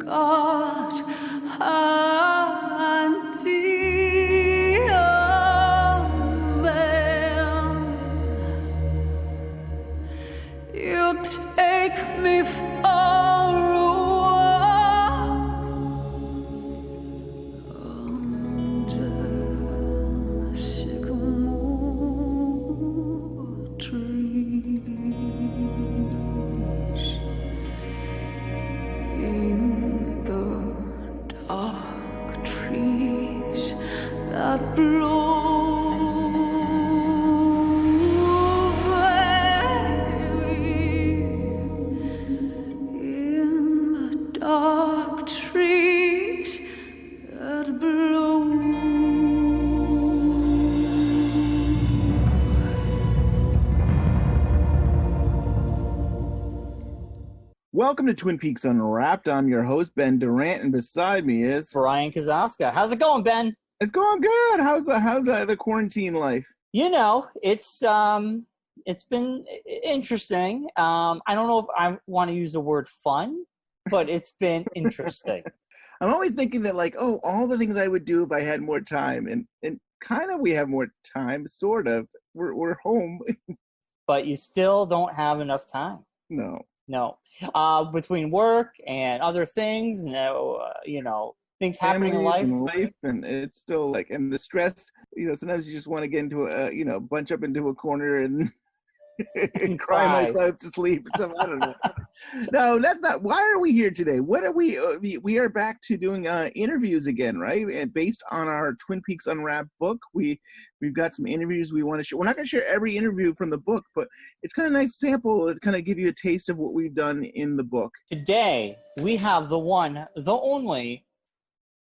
God, you take me far away under sycamore trees in the dark trees that blow. Dark trees that blow. Welcome to Twin Peaks Unwrapped. I'm your host, Ben Durant, and beside me is Brian Kazaska. How's it going, Ben? It's going good. How's the quarantine life? You know, it's been interesting. I don't know if I want to use the word fun, but it's been interesting. I'm always thinking that, like, oh, all the things I would do if I had more time, and kind of we have more time, sort of. We're home, but you still don't have enough time. No. Between work and other things, things happening in life. And it's still like, and the stress. Sometimes you just want to get into a, bunch up into a corner and. And cry myself to sleep. So I don't know. No, that's not. Why are we here today? What are we? We are back to doing interviews again, right? And based on our Twin Peaks Unwrapped book, we've got some interviews we want to share. We're not going to share every interview from the book, but it's kind of a nice sample to kind of give you a taste of what we've done in the book. Today we have the one, the only,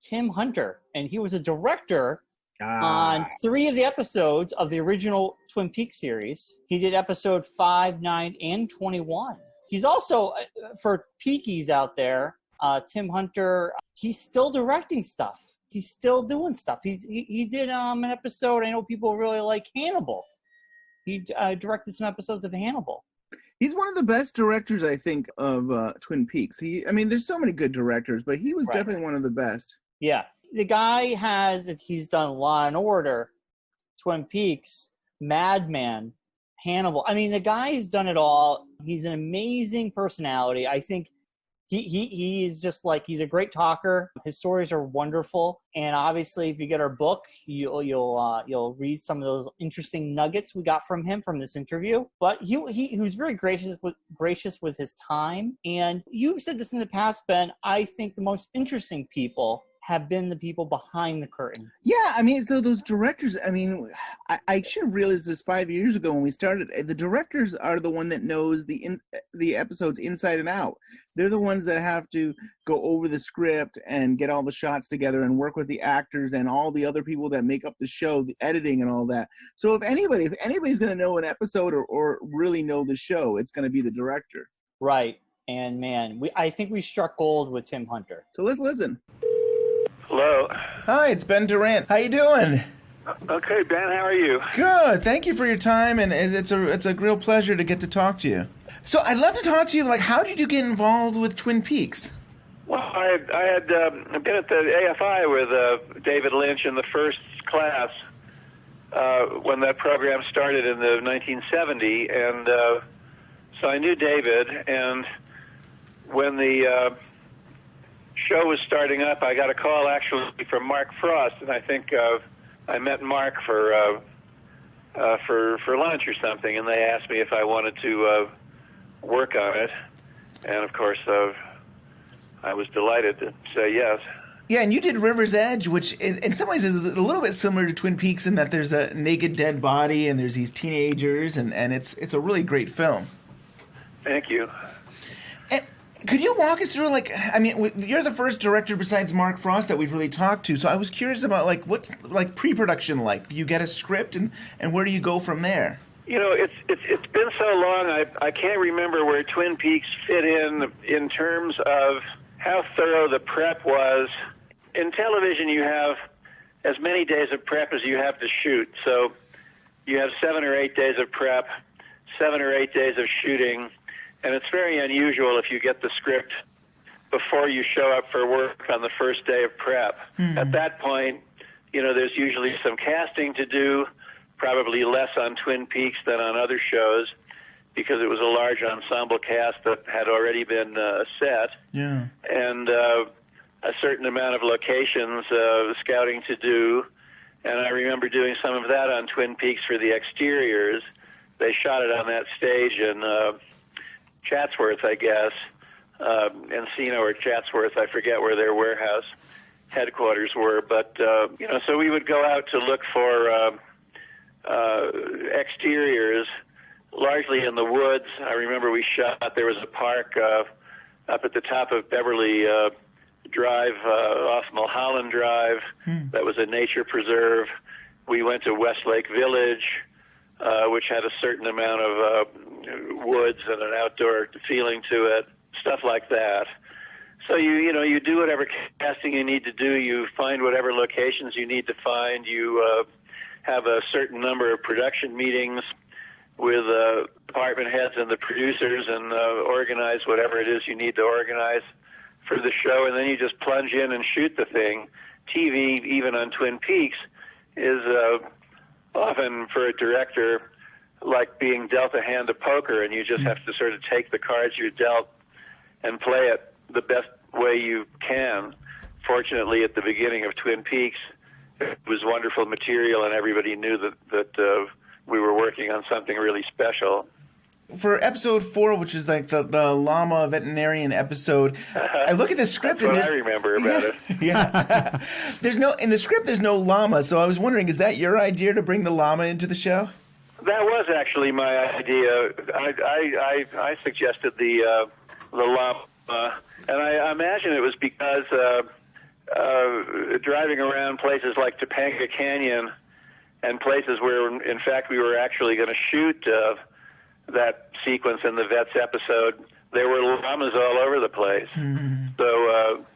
Tim Hunter, and he was a director on 3 of the episodes of the original Twin Peaks series. He did episode 5, 9, and 21. He's also, for Peakies out there, Tim Hunter, he's still directing stuff. He's still doing stuff. He did an episode, I know people really like, Hannibal. He directed some episodes of Hannibal. He's one of the best directors, I think, of Twin Peaks. There's so many good directors, but he was definitely one of the best. Yeah. The guy he's done Law and Order, Twin Peaks, Mad Men, Hannibal. I mean, the guy's done it all. He's an amazing personality. I think he is just like, he's a great talker. His stories are wonderful. And obviously, if you get our book, you'll read some of those interesting nuggets we got from him from this interview. But he was very gracious with his time. And you've said this in the past, Ben. I think the most interesting people have been the people behind the curtain. Yeah, so those directors, I should have realized this 5 years ago when we started. The directors are the one that knows the episodes inside and out. They're the ones that have to go over the script and get all the shots together and work with the actors and all the other people that make up the show, the editing and all that. So if anybody's going to know an episode or really know the show, it's going to be the director. Right. And man, I think we struck gold with Tim Hunter. So let's listen. Hello. Hi, it's Ben Durant. How you doing? Okay, Ben, how are you? Good. Thank you for your time, and it's a real pleasure to get to talk to you. So I'd love to talk to you. Like, how did you get involved with Twin Peaks? Well, I had been at the AFI with David Lynch in the first class when that program started in the 1970, and so I knew David. And when the show was starting up, I got a call actually from Mark Frost, and I think I met Mark for lunch or something, and they asked me if I wanted to work on it, and of course I was delighted to say yes. Yeah, and you did River's Edge, which in some ways is a little bit similar to Twin Peaks in that there's a naked dead body and there's these teenagers, and it's a really great film. Thank you. And could you walk us through, you're the first director besides Mark Frost that we've really talked to, so I was curious about, what's, pre-production like? You get a script, and where do you go from there? It's been so long, I can't remember where Twin Peaks fit in terms of how thorough the prep was. In television, you have as many days of prep as you have to shoot, so you have 7 or 8 days of prep, 7 or 8 days of shooting, and it's very unusual if you get the script before you show up for work on the first day of prep. At that point, there's usually some casting to do, probably less on Twin Peaks than on other shows, because it was a large ensemble cast that had already been set. Yeah. And a certain amount of locations, scouting to do. And I remember doing some of that on Twin Peaks for the exteriors. They shot it on that stage in Chatsworth, I guess, Encino or Chatsworth. I forget where their warehouse headquarters were. But, so we would go out to look for exteriors, largely in the woods. I remember we shot, there was a park up at the top of Beverly Drive, off Mulholland Drive, that was a nature preserve. We went to Westlake Village, which had a certain amount of woods and an outdoor feeling to it, stuff like that. So you do whatever casting you need to do. You find whatever locations you need to find. You have a certain number of production meetings with department heads and the producers, and organize whatever it is you need to organize for the show, and then you just plunge in and shoot the thing. TV, even on Twin Peaks, is often for a director like being dealt a hand of poker, and you just have to sort of take the cards you're dealt and play it the best way you can. Fortunately, at the beginning of Twin Peaks, it was wonderful material, and everybody knew that we were working on something really special. For episode 4, which is like the llama veterinarian episode, I look at the script That's and what I remember about it. Yeah. In the script there's no llama, so I was wondering, is that your idea to bring the llama into the show? That was actually my idea. I suggested the llama, and I imagine it was because driving around places like Topanga Canyon and places where, in fact, we were actually going to shoot that sequence in the Vets episode, there were llamas all over the place. So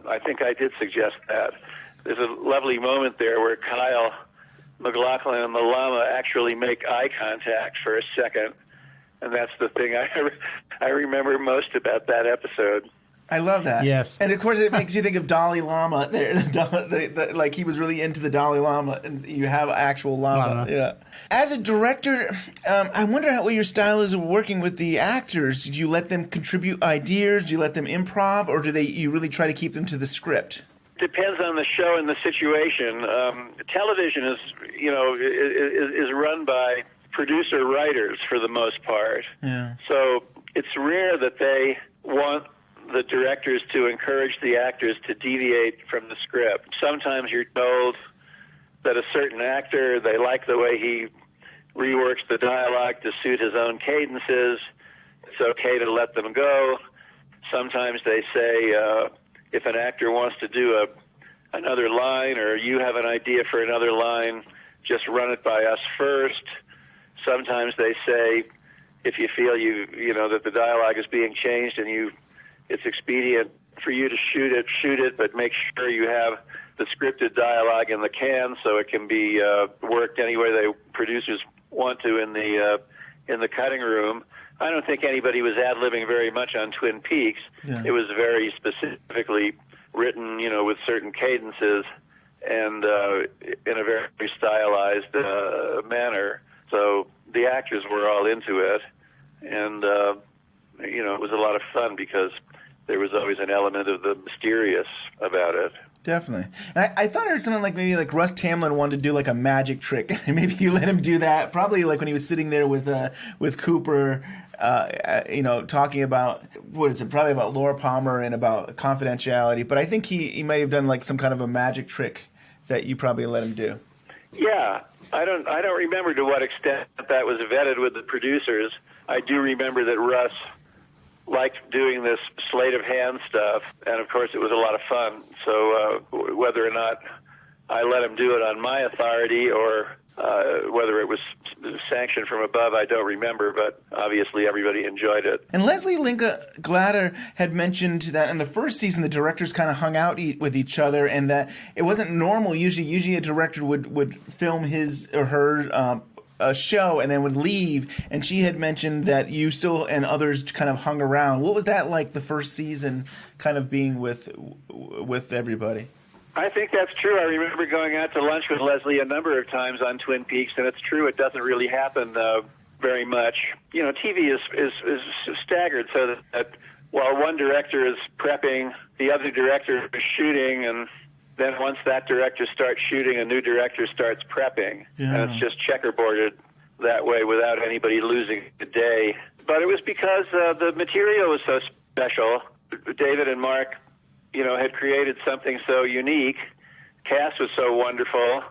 I think I did suggest that. There's a lovely moment there where Kyle MacLachlan and the llama actually make eye contact for a second, and that's the thing I remember most about that episode. I love that. Yes. And of course it makes you think of Dalai Lama there. Like he was really into the Dalai Lama, and you have actual llama. Yeah. As a director, I wonder what your style is of working with the actors. Do you let them contribute ideas? Do you let them improv, or do you really try to keep them to the script? Depends on the show and the situation. Television is run by producer writers for the most part. Yeah. So it's rare that they want the directors to encourage the actors to deviate from the script. Sometimes you're told that a certain actor, they like the way he reworks the dialogue to suit his own cadences. It's okay to let them go. Sometimes they say if an actor wants to do another line, or you have an idea for another line, just run it by us first. Sometimes they say if you feel that the dialogue is being changed and it's expedient for you to shoot it, but make sure you have the scripted dialogue in the can so it can be worked any way the producers want to in the cutting room. I don't think anybody was ad-libbing very much on Twin Peaks. Yeah. It was very specifically written, with certain cadences and in a very stylized manner. So the actors were all into it, and it was a lot of fun because there was always an element of the mysterious about it. Definitely. And I thought I heard something like maybe like Russ Tamlin wanted to do like a magic trick. Maybe you let him do that. Probably like when he was sitting there with Cooper, talking about, what is it, probably about Laura Palmer and about confidentiality. But I think he might have done like some kind of a magic trick that you probably let him do. Yeah. I don't remember to what extent that was vetted with the producers. I do remember that Russ liked doing this sleight of hand stuff, and of course it was a lot of fun. So whether or not I let him do it on my authority or whether it was sanctioned from above, I don't remember, but obviously everybody enjoyed it. And Leslie Linka Glatter had mentioned that in the first season the directors kind of hung out with each other, and that it wasn't normal. Usually a director would film his or her a show and then would leave, and she had mentioned that you still and others kind of hung around. What was that like, the first season, kind of being with everybody? I think that's true. I remember going out to lunch with Leslie a number of times on Twin Peaks, and it's true. It doesn't really happen very much. You know, TV is staggered so that while one director is prepping, the other director is shooting, and then once that director starts shooting, a new director starts prepping. Yeah. And it's just checkerboarded that way without anybody losing a day. But it was because the material was so special. David and Mark, you know, had created something so unique. Cast was so wonderful.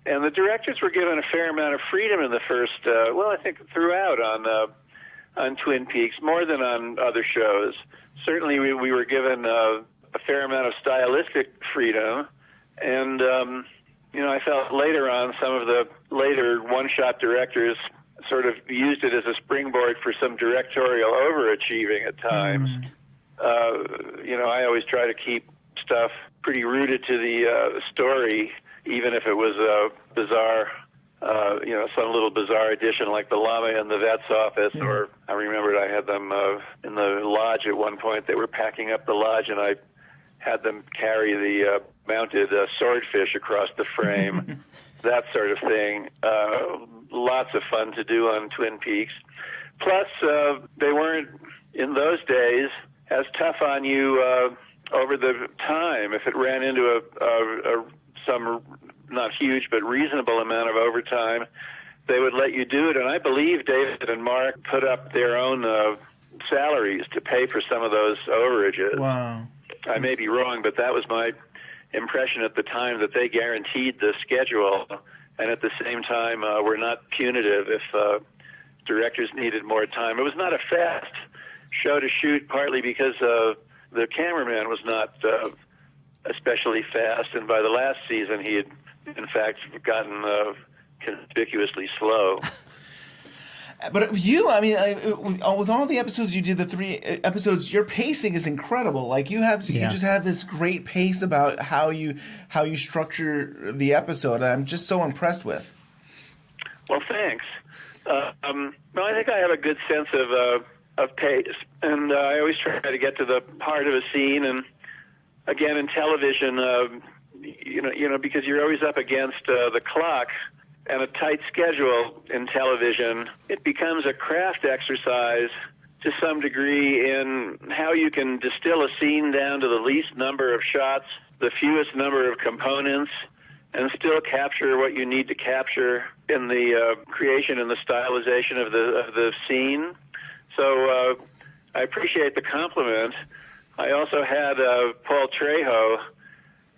And the directors were given a fair amount of freedom in the first, I think throughout on Twin Peaks, more than on other shows. Certainly we were given a fair amount of stylistic freedom. And, I felt later on some of the later one-shot directors sort of used it as a springboard for some directorial overachieving at times. I always try to keep stuff pretty rooted to the story, even if it was bizarre, some little bizarre addition like the llama in the vet's office. Yeah. Or I remembered I had them in the lodge at one point. They were packing up the lodge, and I had them carry the mounted swordfish across the frame, that sort of thing. Lots of fun to do on Twin Peaks. Plus, they weren't, in those days, as tough on you over the time. If it ran into some not huge but reasonable amount of overtime, they would let you do it. And I believe David and Mark put up their own salaries to pay for some of those overages. Wow. I may be wrong, but that was my impression at the time, that they guaranteed the schedule, and at the same time were not punitive if directors needed more time. It was not a fast show to shoot, partly because the cameraman was not especially fast, and by the last season he had, in fact, gotten conspicuously slow. But you, with all the episodes you did, the 3 episodes, your pacing is incredible. Like you just have this great pace about how you structure the episode. I'm just so impressed with. Well, thanks. I think I have a good sense of pace, and I always try to get to the heart of a scene. And again, in television, because you're always up against the clock and a tight schedule in television, it becomes a craft exercise to some degree in how you can distill a scene down to the least number of shots, the fewest number of components, and still capture what you need to capture in the creation and the stylization of the scene. So I appreciate the compliment. I also had Paul Trejo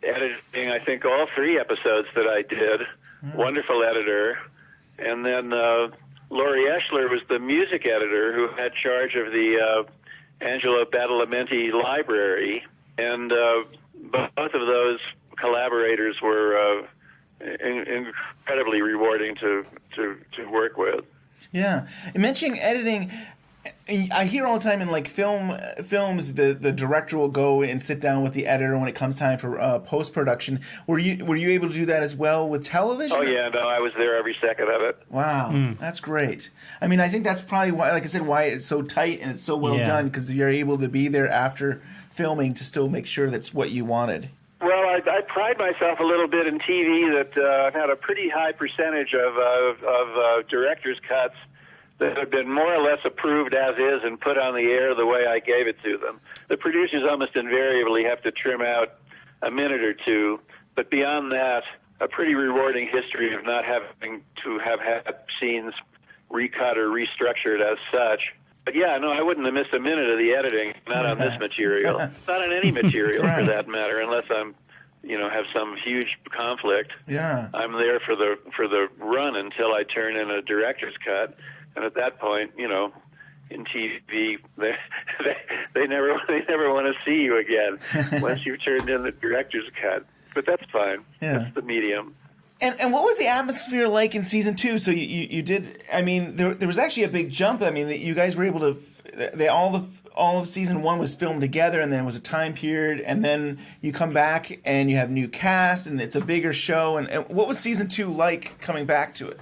editing, I think, all 3 episodes that I did. Wonderful editor. And then Laurie Eschler was the music editor who had charge of the Angelo Badalamenti library. And both of those collaborators were incredibly rewarding to work with. Yeah. And mentioning editing, I hear all the time in like films, the director will go and sit down with the editor when it comes time for post production. Were you able to do that as well with television? Oh yeah, no, I was there every second of it. Wow, That's great. I mean, I think that's probably why, like I said, why it's so tight and it's so well done, because you're able to be there after filming to still make sure that's what you wanted. Well, I pride myself a little bit in TV that I've had a pretty high percentage of director's cuts that have been more or less approved as is and put on the air the way I gave it to them. The producers almost invariably have to trim out a minute or two, but beyond that, a pretty rewarding history of not having to have had scenes recut or restructured as such. But yeah, no, I wouldn't have missed a minute of the editing, not on this material, not on any material for that matter, unless I'm, have some huge conflict. Yeah, I'm there for the run until I turn in a director's cut. And at that point, in TV, they never want to see you again once you've turned in the director's cut. But that's fine. Yeah. That's the medium. And what was the atmosphere like in season 2? So you did. I mean, there was actually a big jump. I mean, you guys were able to. All of season 1 was filmed together, and then it was a time period, and then you come back and you have new cast, and it's a bigger show. And what was season 2 like coming back to it?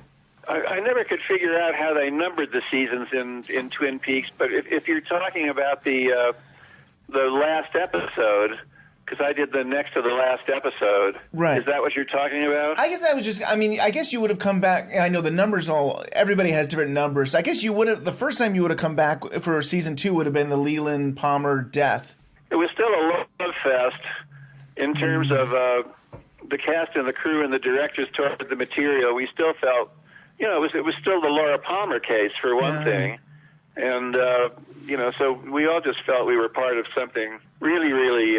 I never could figure out how they numbered the seasons in Twin Peaks, but if you're talking about the last episode, because I did the next to the last episode, right? Is that what you're talking about? I guess I guess you would have come back. I know the numbers everybody has different numbers. I guess you would have, the first time you would have come back for season 2 would have been the Leland Palmer death. It was still a love fest in terms of the cast and the crew and the directors toward the material. We still felt, it was still the Laura Palmer case for one thing. And, so we all just felt we were part of something really, really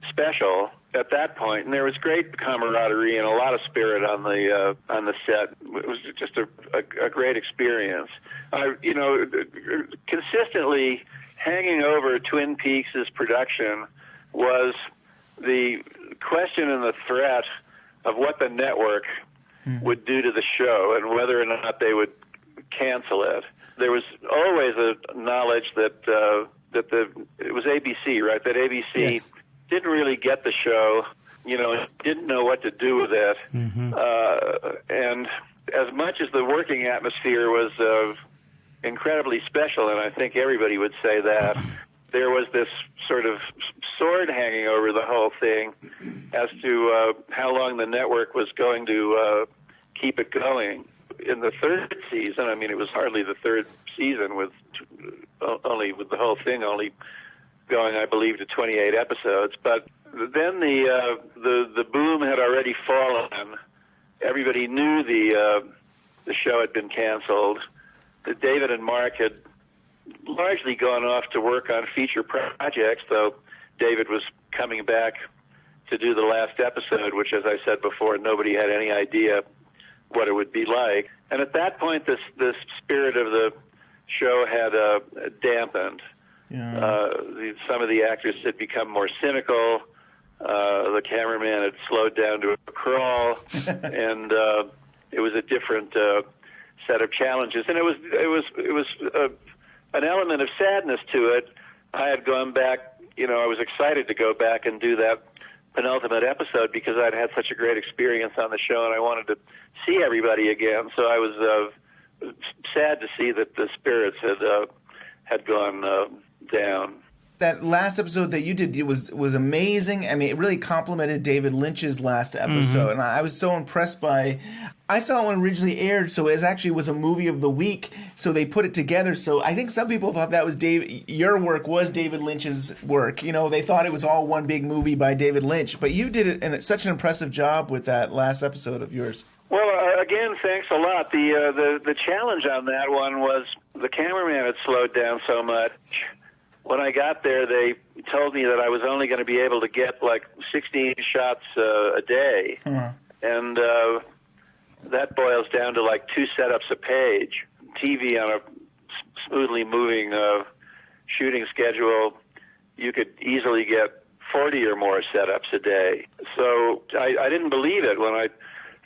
special at that point. And there was great camaraderie and a lot of spirit on the set. It was just a great experience. Consistently hanging over Twin Peaks' production was the question and the threat of what the network would do to the show and whether or not they would cancel it. There was always a knowledge that it was ABC, right? That ABC didn't really get the show, didn't know what to do with it. And as much as the working atmosphere was incredibly special, and I think everybody would say that, there was this sort of sword hanging over the whole thing as to how long the network was going to keep it going. In the third season, I mean, it was hardly the third season with the whole thing only going, I believe, to 28 episodes. But then the boom had already fallen. Everybody knew the show had been canceled. David and Mark had largely gone off to work on feature projects, though David was coming back to do the last episode, which, as I said before, nobody had any idea what it would be like. And at that point, this spirit of the show had dampened. Some of the actors had become more cynical. The cameraman had slowed down to a crawl, and it was a different set of challenges. And it was an element of sadness to it. I had gone back. I was excited to go back and do that penultimate episode because I'd had such a great experience on the show and I wanted to see everybody again. So I was sad to see that the spirits had gone down. That last episode that you did, it was amazing. I mean, it really complimented David Lynch's last episode, and I was so impressed by. I saw it when it originally aired, so it actually was a movie of the week. So they put it together. So I think some people thought that was your work was David Lynch's work. They thought it was all one big movie by David Lynch. But you did it, and it's such an impressive job with that last episode of yours. Well, again, thanks a lot. The challenge on that one was the cameraman had slowed down so much. When I got there, they told me that I was only going to be able to get like 16 shots a day. And that boils down to like 2 setups a page. TV on a smoothly moving shooting schedule, you could easily get 40 or more setups a day. So I didn't believe it when I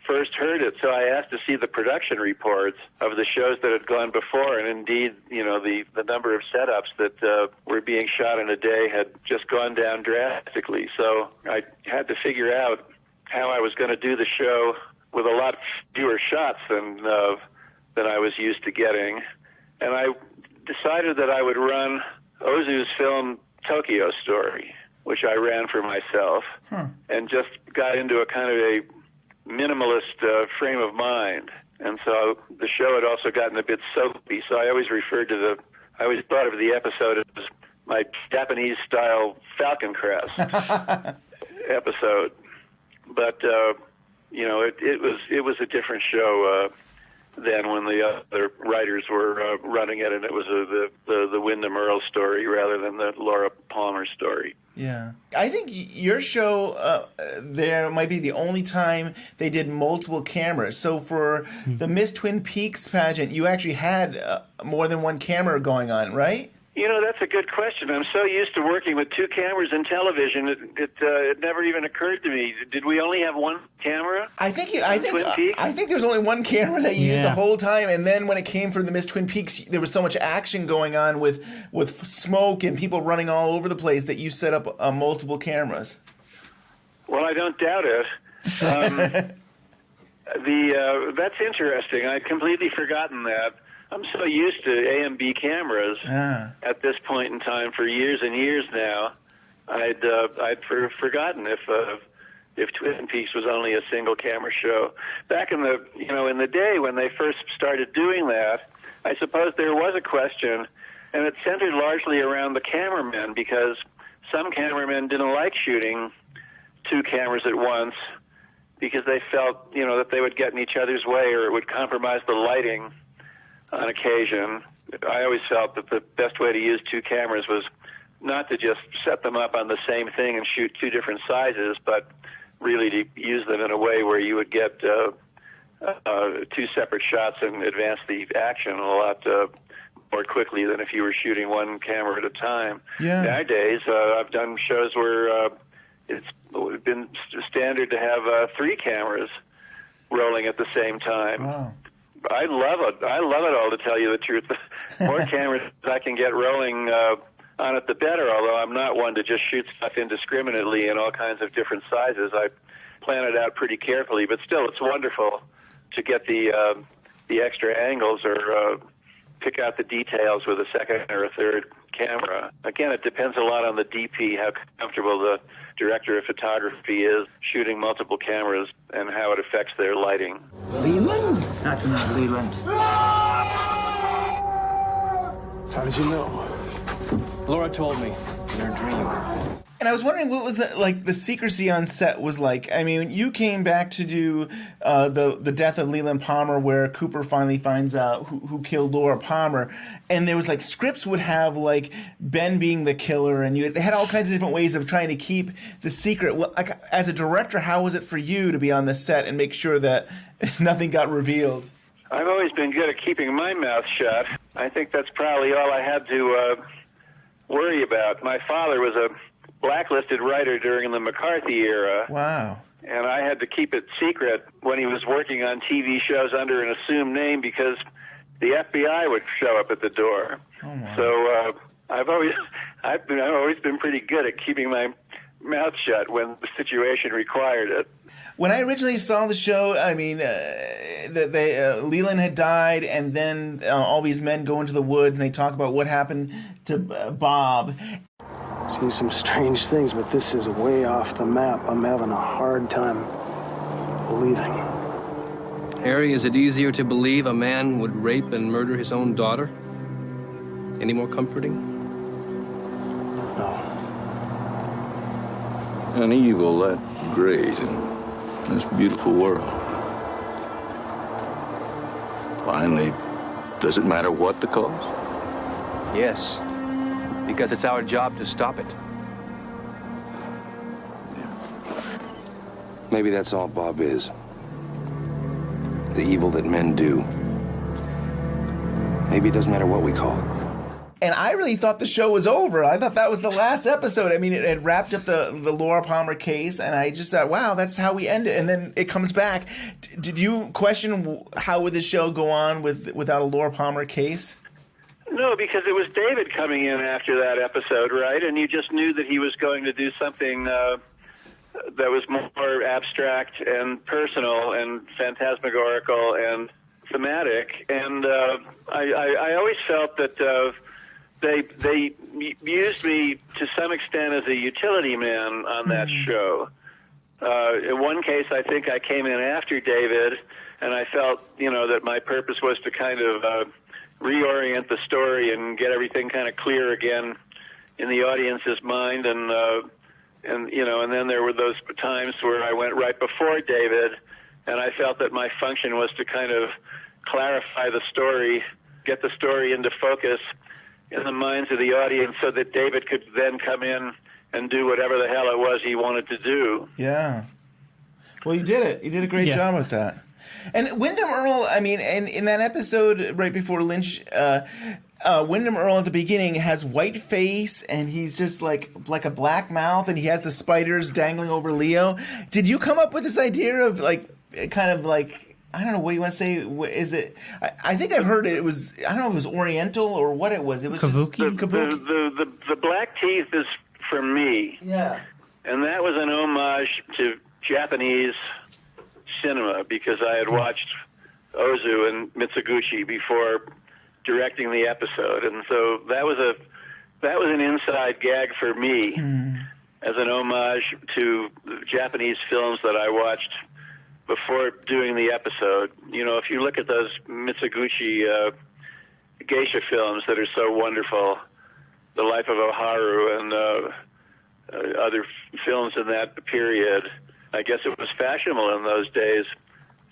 first heard it, so I asked to see the production reports of the shows that had gone before, and indeed, the number of setups that were being shot in a day had just gone down drastically. So I had to figure out how I was going to do the show with a lot fewer shots than I was used to getting, and I decided that I would run Ozu's film Tokyo Story, which I ran for myself, and just got into a kind of a minimalist frame of mind. And so the show had also gotten a bit soapy, so I always thought of the episode as my Japanese-style Falcon Crest episode. But, it was a different show then when the other writers were running it, and it was the Wyndham Earle story rather than the Laura Palmer story. Yeah. I think your show, there might be the only time they did multiple cameras. So for the Miss Twin Peaks pageant, you actually had more than one camera going on, right? That's a good question. I'm so used to working with 2 cameras in television, it never even occurred to me. Did we only have one camera? I think there's only one camera that you used the whole time, and then when it came for the Miss Twin Peaks, there was so much action going on with smoke and people running all over the place that you set up multiple cameras. Well, I don't doubt it. That's interesting. I'd completely forgotten that. I'm so used to A&B cameras at this point in time for years and years now. I'd forgotten if Twin Peaks was only a single camera show. Back in the day when they first started doing that, I suppose there was a question, and it centered largely around the cameramen, because some cameramen didn't like shooting two cameras at once because they felt, that they would get in each other's way or it would compromise the lighting on occasion. I always felt that the best way to use two cameras was not to just set them up on the same thing and shoot two different sizes, but really to use them in a way where you would get two separate shots and advance the action a lot more quickly than if you were shooting one camera at a time. Yeah. Nowadays, I've done shows where it's been standard to have three cameras rolling at the same time. Wow. I love it. I love it all, to tell you the truth. The more cameras I can get rolling on it, the better, although I'm not one to just shoot stuff indiscriminately in all kinds of different sizes. I plan it out pretty carefully, but still, it's wonderful to get the extra angles or pick out the details with a second or a third camera. Again, it depends a lot on the DP, how comfortable the director of photography is shooting multiple cameras and how it affects their lighting. Leland? That's not Leland. How did you know? Laura told me in her dream. And I was wondering what was the secrecy on set was like. I mean, you came back to do the death of Leland Palmer, where Cooper finally finds out who killed Laura Palmer, and there was scripts would have Ben being the killer, and they had all kinds of different ways of trying to keep the secret. Well, as a director, how was it for you to be on the set and make sure that nothing got revealed? I've always been good at keeping my mouth shut. I think that's probably all I had to worry about. My father was a blacklisted writer during the McCarthy era. Wow. And I had to keep it secret when he was working on TV shows under an assumed name because the FBI would show up at the door. Oh my. So I've always been pretty good at keeping my mouth shut when the situation required it. When I originally saw the show, I mean, Leland had died, and then all these men go into the woods and they talk about what happened to Bob. Seen some strange things, but this is way off the map. I'm having a hard time believing. Harry, is it easier to believe a man would rape and murder his own daughter? Any more comforting? No. An evil that great in this beautiful world. Finally, does it matter what the cause? Yes, because it's our job to stop it. Maybe that's all Bob is. The evil that men do. Maybe it doesn't matter what we call it. And I really thought the show was over. I thought that was the last episode. I mean, it had wrapped up the Laura Palmer case, and I just thought, wow, that's how we end it. And then it comes back. Did you question how would this show go on without a Laura Palmer case? No, because it was David coming in after that episode, right? And you just knew that he was going to do something that was more abstract and personal and phantasmagorical and thematic. And I always felt that they used me to some extent as a utility man on that show. In one case, I think I came in after David, and I felt, that my purpose was to kind of reorient the story and get everything kind of clear again in the audience's mind. And then there were those times where I went right before David, and I felt that my function was to kind of clarify the story, get the story into focus in the minds of the audience so that David could then come in and do whatever the hell it was he wanted to do. Yeah. Well, you did it. You did a great job with that. And Wyndham Earle, I mean, and in that episode right before Lynch, Wyndham Earle at the beginning has white face, and he's just like a black mouth, and he has the spiders dangling over Leo. Did you come up with this idea of I don't know what you want to say. Is it? I think I heard it was. I don't know if it was Oriental or what it was. It was Kabuki? The black teeth is for me. Yeah. And that was an homage to Japanese cinema because I had watched Ozu and Mitsuguchi before directing the episode, and so that was an inside gag for me as an homage to Japanese films that I watched before doing the episode. You know, if you look at those Mitsuguchi geisha films that are so wonderful, The Life of Oharu and other films in that period, I guess it was fashionable in those days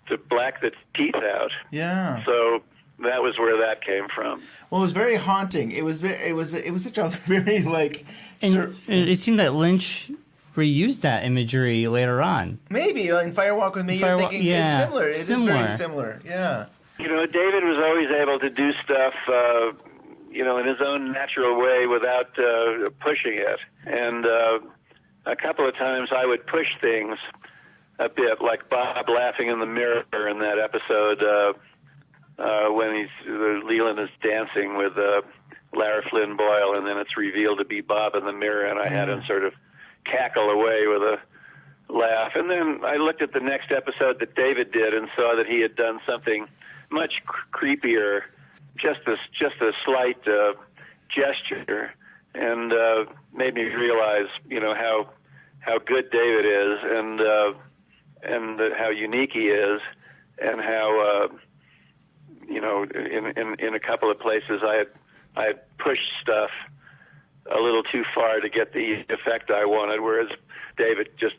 to black the teeth out. Yeah. So that was where that came from. Well, it was very haunting. It was such a very like. And it seemed that Lynch reused that imagery later on. Maybe in Firewalk with Me, you're thinking it's similar. It is very similar. Yeah. You know, David was always able to do stuff, you know, in his own natural way without pushing it. And a couple of times I would push things a bit, like Bob laughing in the mirror in that episode when Leland is dancing with Lara Flynn Boyle, and then it's revealed to be Bob in the mirror, and I had him sort of cackle away with a laugh. And then I looked at the next episode that David did and saw that he had done something much creepier, just a slight gesture, and made me realize, you know, how good David is, and how unique he is, and how you know, in a couple of places I had pushed stuff a little too far to get the effect I wanted, whereas David just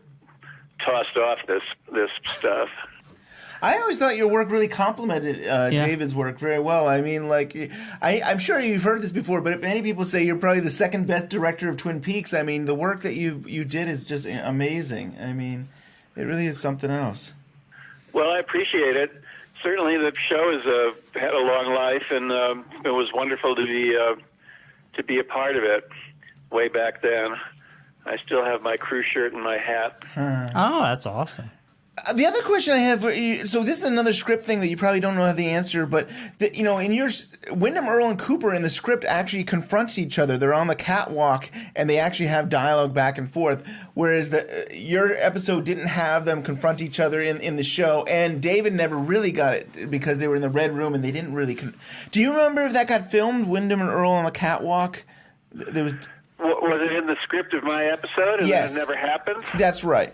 tossed off this stuff. I always thought your work really complemented David's work very well. I mean, like, I'm sure you've heard this before, but many people say you're probably the second best director of Twin Peaks. I mean, the work that you did is just amazing. I mean, it really is something else. Well, I appreciate it. Certainly, the show has had a long life, and it was wonderful to be a part of it way back then. I still have my crew shirt and my hat. Oh, that's awesome. The other question I have for you, so this is another script thing that you probably don't know the answer, but you know, in yours, Wyndham Earle and Cooper in the script actually confront each other. They're on the catwalk and they actually have dialogue back and forth, whereas your episode didn't have them confront each other in the show, and David never really got it because they were in the red room and they didn't really. Do you remember if that got filmed, Wyndham and Earle on the catwalk? There was. Was it in the script of my episode and yes. It never happened? That's right.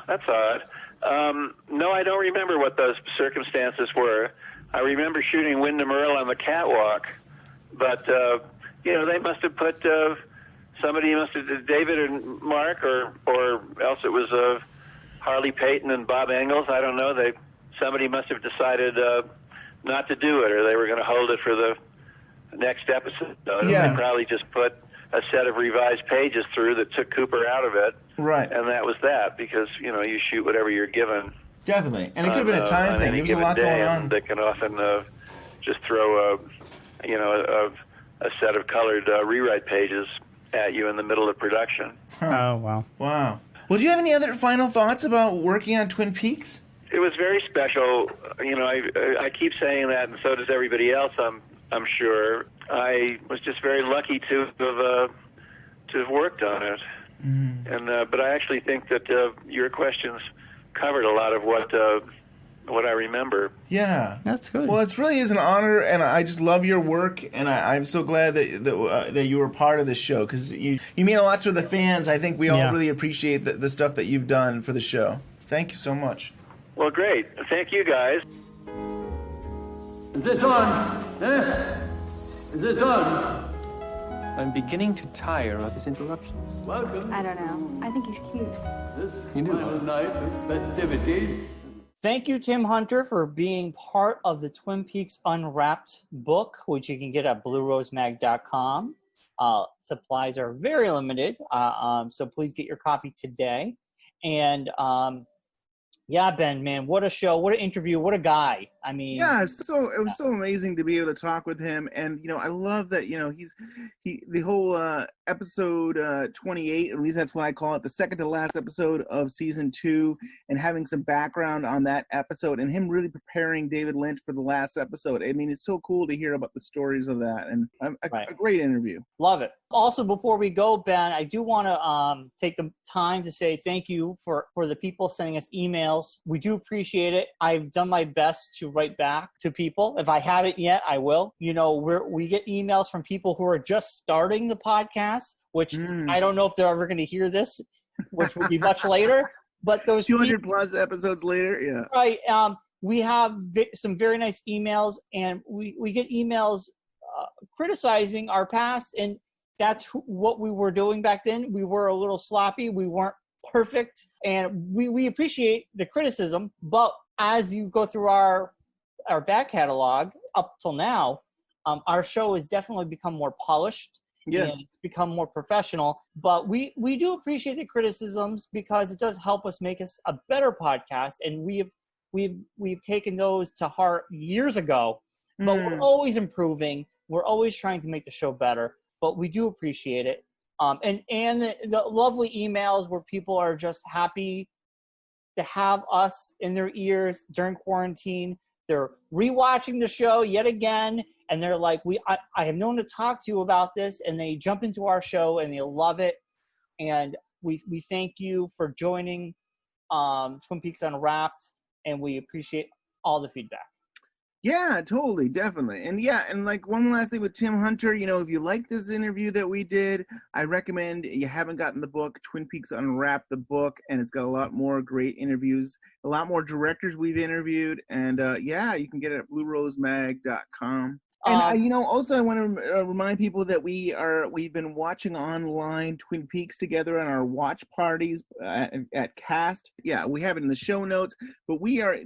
That's odd. No, I don't remember what those circumstances were. I remember shooting Wyndham Earle on the catwalk, but you know, they must have put David and Mark, or else it was Harley Payton and Bob Engels. I don't know. Somebody must have decided not to do it, or they were going to hold it for the next episode. Yeah. They probably just put a set of revised pages through that took Cooper out of it. Right. And that was that, because, you know, you shoot whatever you're given. Definitely. And it could have been a time thing. There was a lot going on. They can often just throw a set of colored rewrite pages at you in the middle of production. Huh. Oh, wow. Wow. Well, do you have any other final thoughts about working on Twin Peaks? It was very special. You know, I keep saying that, and so does everybody else, I'm sure. I was just very lucky to have worked on it. And but I actually think that your questions covered a lot of what I remember. Yeah, that's good. Well, it really is an honor, and I just love your work, and I'm so glad that you were part of this show, because you mean a lot to the fans. I think we all really appreciate the stuff that you've done for the show. Thank you so much. Well, great. Thank you, guys. Is this on? Is this on? I'm beginning to tire of his interruptions. Welcome. I don't know. I think he's cute. This final night of festivities. Thank you, Tim Hunter, for being part of the Twin Peaks Unwrapped book, which you can get at bluerosemag.com. Supplies are very limited, so please get your copy today. And yeah, Ben, man, what a show, what an interview, what a guy. I mean, yeah, it was so amazing to be able to talk with him, and you know, I love that, you know, the whole episode 28, at least that's what I call it, the second to last episode of season 2, and having some background on that episode, and him really preparing David Lynch for the last episode. I mean, it's so cool to hear about the stories of that, and a great interview. Love it. Also, before we go, Ben, I do want to take the time to say thank you for the people sending us emails emails. We do appreciate it. I've done my best to write back to people. If I haven't yet, I will. You know, we get emails from people who are just starting the podcast, which I don't know if they're ever going to hear this, which will be much later. But those 200 plus episodes later, yeah. Right. We have some very nice emails, and we get emails criticizing our past, and that's what we were doing back then. We were a little sloppy. We weren't perfect, and we appreciate the criticism. But as you go through our back catalog up till now, our show has definitely become more polished. Yes. And become more professional. But we do appreciate the criticisms because it does help us make us a better podcast, and we've taken those to heart years ago. But we're always improving. We're always trying to make the show better. But we do appreciate it. And the lovely emails where people are just happy to have us in their ears during quarantine. They're rewatching the show yet again, and they're like, I have known to talk to you about this, and they jump into our show and they love it. And we thank you for joining Twin Peaks Unwrapped, and we appreciate all the feedback. Yeah, totally, definitely. And yeah, and like one last thing with Tim Hunter, you know, if you like this interview that we did, I recommend, you haven't gotten the book, Twin Peaks Unwrapped, the book, and it's got a lot more great interviews, a lot more directors we've interviewed, and yeah, you can get it at bluerosemag.com. And you know, also I want to remind people that we've been watching online Twin Peaks together on our watch parties at Cast. Yeah, we have it in the show notes. But we are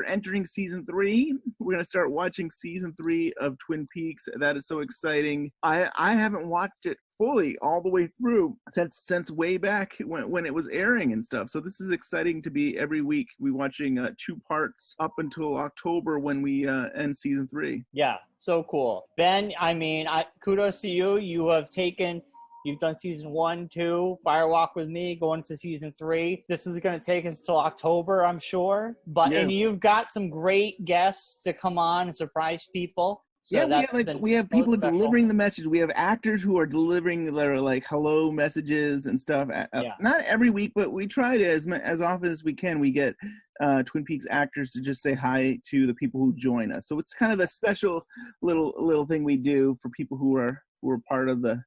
entering season 3. We're gonna start watching season 3 of Twin Peaks. That is so exciting. I haven't watched it fully all the way through since way back when it was airing and stuff. So this is exciting to be every week. We're watching 2 parts up until October when we end season 3. Yeah, so cool. Ben, I mean, kudos to you. You've done season 1, 2, Firewalk with me, going to season 3. This is going to take us till October, I'm sure. But Yes. And you've got some great guests to come on and surprise people. So yeah, we have people delivering the message. We have actors who are delivering their like hello messages and stuff. Not every week, but we try to as often as we can. We get Twin Peaks actors to just say hi to the people who join us. So it's kind of a special little thing we do for people who are part of the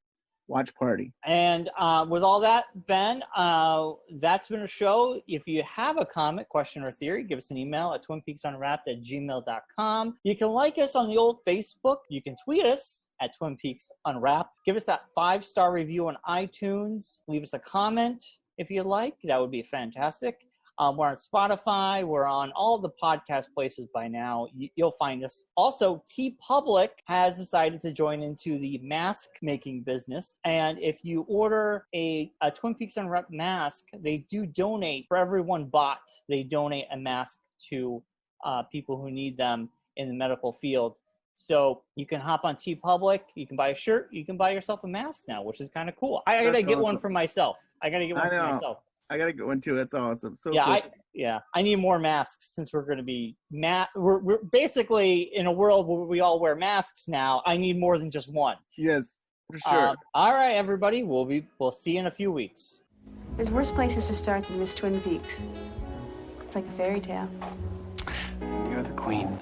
watch party. And with all that, Ben, that's been a show. If you have a comment, question, or theory, give us an email at twinpeaksunwrapped@gmail.com. You can like us on the old Facebook. You can tweet us at Twin Peaks Unwrapped. Give us that 5-star review on iTunes. Leave us a comment if you'd like. That would be fantastic. We're on Spotify. We're on all the podcast places by now. You'll find us. Also, TeePublic has decided to join into the mask making business. And if you order a Twin Peaks Unwrapped mask, they do donate. For every one bought, they donate a mask to people who need them in the medical field. So you can hop on TeePublic. You can buy a shirt. You can buy yourself a mask now, which is kind of cool. I got to get one for myself. I got to get one too. That's awesome. So yeah, cool. I need more masks since we're going to be we're basically in a world where we all wear masks now. I need more than just one. Yes, for sure. All right, everybody. We'll see you in a few weeks. There's worse places to start than this Twin Peaks. It's like a fairy tale. You're the queen.